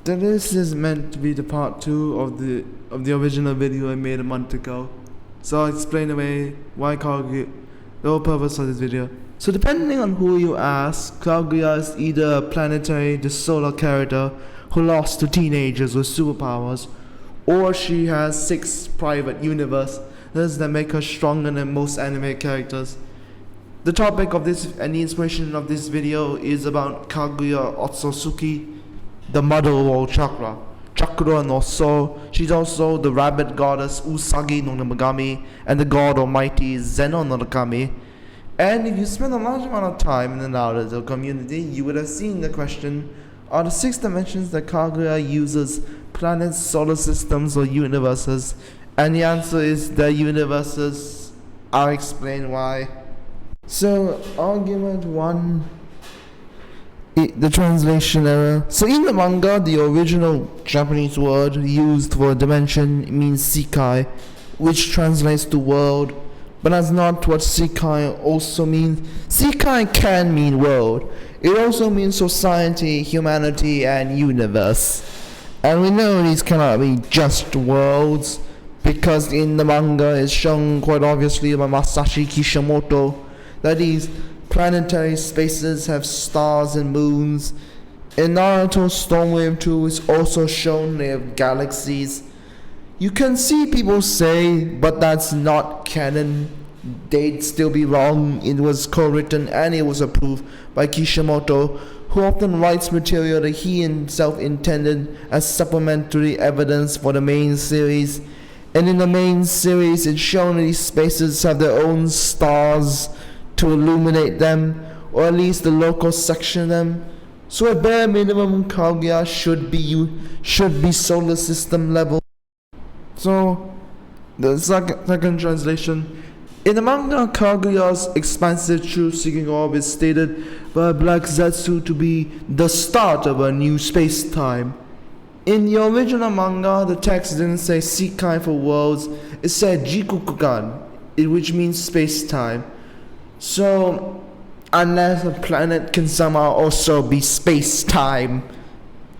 This is meant to be the part 2 of the original video I made a month ago. So I'll explain away why Kaguya, the whole purpose of this video. So depending on who you ask, Kaguya is either a planetary, the solar character who lost to teenagers with superpowers, or she has 6 private universes that make her stronger than most anime characters. The topic of this and the inspiration of this video is about Kaguya Otsutsuki, the mother of all chakra no So. She's also the rabbit goddess Usagi no Namagami and the god almighty Zeno no Nakami. And if you spend a large amount of time in the Naruto community, you would have seen the question, are the 6 dimensions that Kaguya uses planets, solar systems, or universes? And the answer is the universes. I'll explain why. So, argument 1, the translation error. So in the manga, the original Japanese word used for dimension means Sekai, which translates to world, but that's not what Sekai also means. Sekai can mean world. It also means society, humanity, and universe. And we know these cannot be just worlds, because in the manga it's shown quite obviously by Masashi Kishimoto that these planetary spaces have stars and moons. In Naruto Stormwave 2 it's also shown they have galaxies. You can see people say, but that's not canon. They'd still be wrong. It was co-written and it was approved by Kishimoto, who often writes material that he himself intended as supplementary evidence for the main series. And in the main series it's shown that these spaces have their own stars to illuminate them, or at least the local section of them. So at bare minimum, Kaguya should be solar system level. So the second translation. In the manga, Kaguya's expansive truth-seeking orb is stated by Black Zetsu to be the start of a new space-time. In the original manga, the text didn't say Sekai for worlds, it said Jikukukan, which means space-time. So, unless a planet can somehow also be space-time,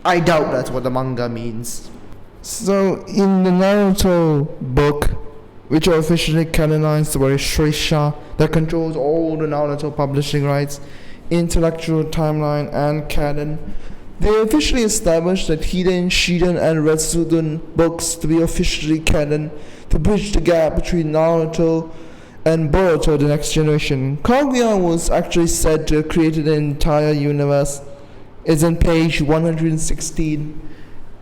I doubt that's what the manga means. So, in the Naruto book, which are officially canonized by Shueisha, that controls all the Naruto publishing rights, intellectual timeline, and canon, they officially established that Hiden, Shiden, and Retsuden books to be officially canon to bridge the gap between Naruto and Boruto, the next generation. Kaguya was actually said to have created an entire universe. It's on page 116.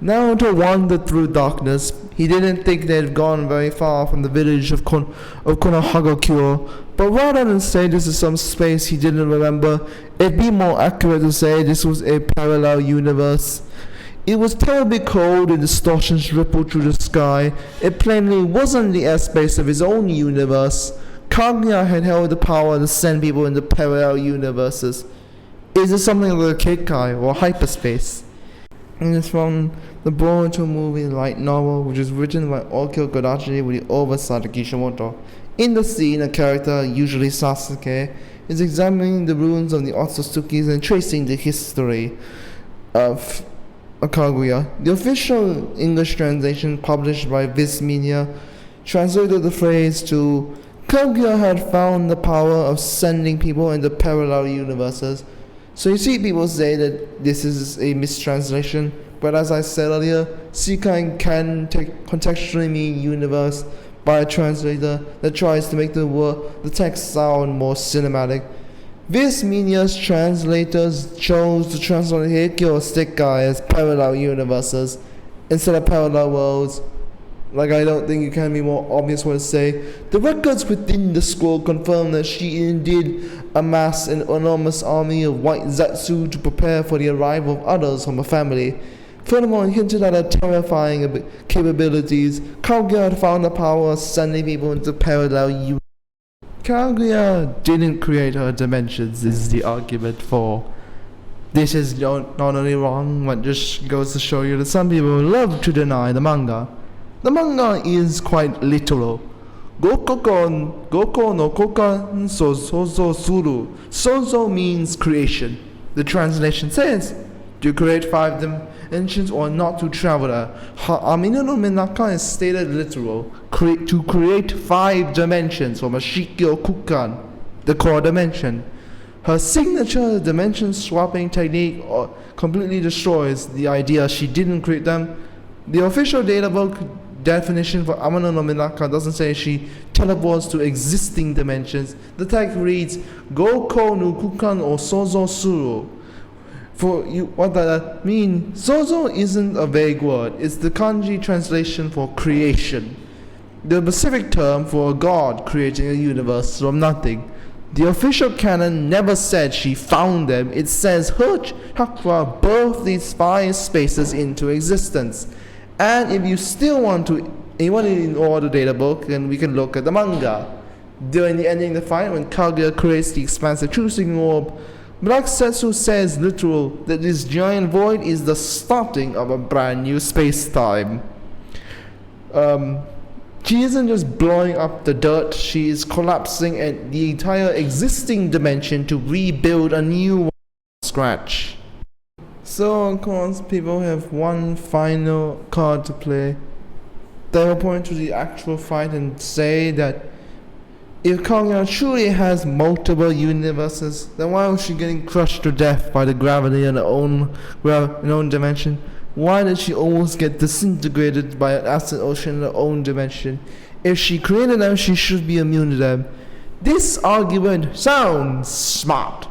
Naruto wandered through darkness. He didn't think they had gone very far from the village of Konohagakure, but rather than say this is some space he didn't remember, it'd be more accurate to say this was a parallel universe. It was terribly cold and distortions rippled through the sky. It plainly wasn't the airspace of his own universe. Kaguya had held the power to send people into parallel universes. Is it something like a Keikai or hyperspace? And it's from the Boruto movie light novel, which is written by Okyo Kodachi with the oversight of Kishimoto. In the scene, a character, usually Sasuke, is examining the ruins of the Otsutsukis and tracing the history of Kaguya. The official English translation published by Vsbw translated the phrase to Kaguya had found the power of sending people into parallel universes. So you see people say that this is a mistranslation, but as I said earlier, Sekai can contextually mean universe by a translator that tries to make the text sound more cinematic. Vsbw's translators chose to translate Heikyo or Sekai as parallel universes instead of parallel worlds. Like, I don't think it can be more obvious what to say. The records within the scroll confirm that she indeed amassed an enormous army of white Zetsu to prepare for the arrival of others from her family. Furthermore, it hinted at her terrifying capabilities. Kaguya had found the power of sending people into parallel universes. Kaguya didn't create her dimensions, is the argument for. This is not only wrong, but just goes to show you that some people love to deny the manga. The manga is quite literal. Goko no kokan so sozo suru. Sozo means creation. The translation says, to create 5 dimensions or not to travel there. Amino no Minaka is stated literal, to create 5 dimensions from a Shikyo Kukan, the core dimension. Her signature dimension swapping technique completely destroys the idea she didn't create them. The official databook definition for Amano no Minaka doesn't say she teleports to existing dimensions. The text reads Goko no Kukan or Sozo Suru. For you, what that means, Sozo isn't a vague word, it's the kanji translation for creation, the specific term for a god creating a universe from nothing. The official canon never said she found them. It says her chakra birthed these 5 spaces into existence. And if you still want to ignore the data book, then we can look at the manga. During the ending of the fight, when Kaguya creates the expansive choosing orb, Black Setsu says literal that this giant void is the starting of a brand new space-time. She isn't just blowing up the dirt, she is collapsing at the entire existing dimension to rebuild a new one from scratch. So of course people have one final card to play. They will point to the actual fight and say that if Kaguya truly has multiple universes, then why was she getting crushed to death by the gravity in her own dimension? Why did she almost get disintegrated by an acid ocean in her own dimension? If she created them, she should be immune to them. This argument sounds smart,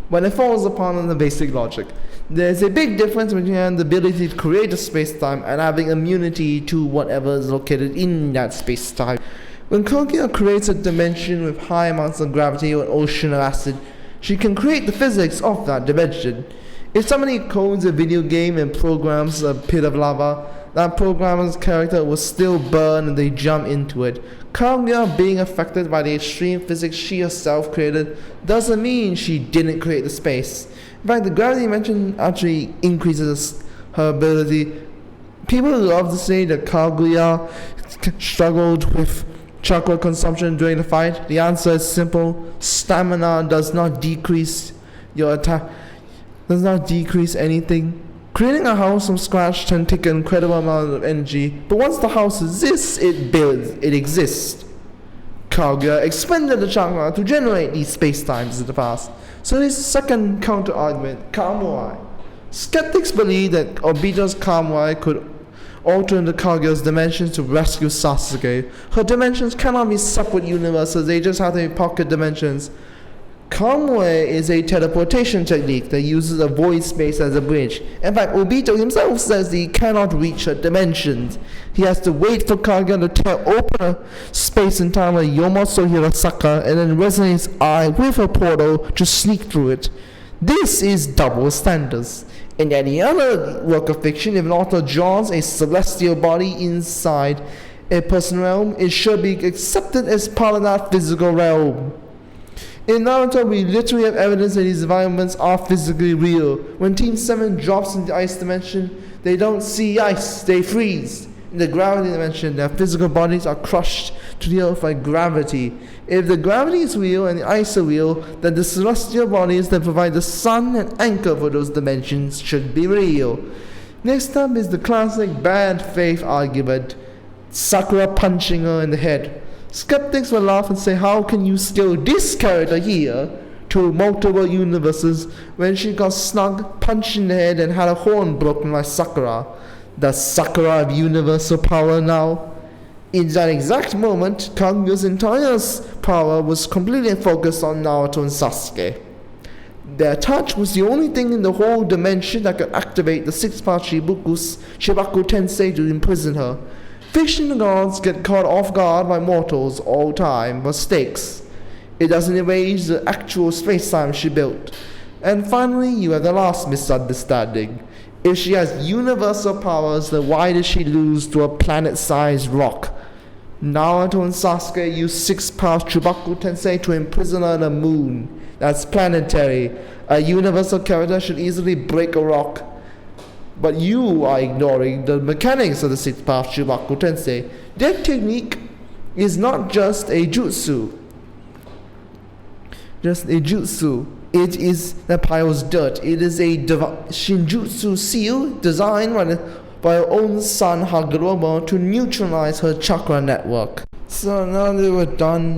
but it falls upon the basic logic. There's a big difference between the ability to create a space-time and having immunity to whatever is located in that space-time. When Kaguya creates a dimension with high amounts of gravity or an ocean of acid, she can create the physics of that dimension. If somebody codes a video game and programs a pit of lava, that programmer's character will still burn and they jump into it. Kaguya being affected by the extreme physics she herself created doesn't mean she didn't create the space. In fact, the gravity dimension actually increases her ability. People love to say that Kaguya struggled with chakra consumption during the fight. The answer is simple. Stamina does not decrease your attack. Does not decrease anything. Creating a house from scratch can take an incredible amount of energy, but once the house exists, it exists. Kaguya expended the chakra to generate these space-times in the past. So this second counter-argument, Kamuai. Skeptics believe that Obito's Kamuai could alter the Kaguya's dimensions to rescue Sasuke. Her dimensions cannot be separate universes, they just have to be pocket dimensions. Kamui is a teleportation technique that uses a void space as a bridge. In fact, Obito himself says that he cannot reach her dimensions. He has to wait for Kaguya to tear open a space and time with Yomoso Hirasaka and then resonate his eye with a portal to sneak through it. This is double standards. In any other work of fiction, if an author draws a celestial body inside a personal realm, it should be accepted as part of that physical realm. In Naruto, we literally have evidence that these environments are physically real. When Team 7 drops into the ice dimension, they don't see ice, they freeze. In the gravity dimension, their physical bodies are crushed to the earth by gravity. If the gravity is real and the ice are real, then the celestial bodies that provide the sun and anchor for those dimensions should be real. Next up is the classic bad faith argument, Sakura punching her in the head. Skeptics will laugh and say, how can you scale this character here to multiple universes when she got snuck, punched in the head and had a horn broken like Sakura? Does Sakura have universal power now? In that exact moment, Kaguya's entire power was completely focused on Naruto and Sasuke. Their touch was the only thing in the whole dimension that could activate the 6-part Shibaku Tensei to imprison her. Fictional gods get caught off guard by mortals all time, mistakes. It doesn't erase the actual space-time she built. And finally, you have the last misunderstanding. If she has universal powers, then why did she lose to a planet-sized rock? Naruto and Sasuke use 6-part Shibaku Tensei to imprison her on the moon. That's planetary. A universal character should easily break a rock. But you are ignoring the mechanics of the 6-part Shibaku Tensei. That technique is not just a jutsu. it is that pile's dirt. It is a Shinjutsu seal designed by her own son Hagoromo to neutralize her chakra network. So now that we're done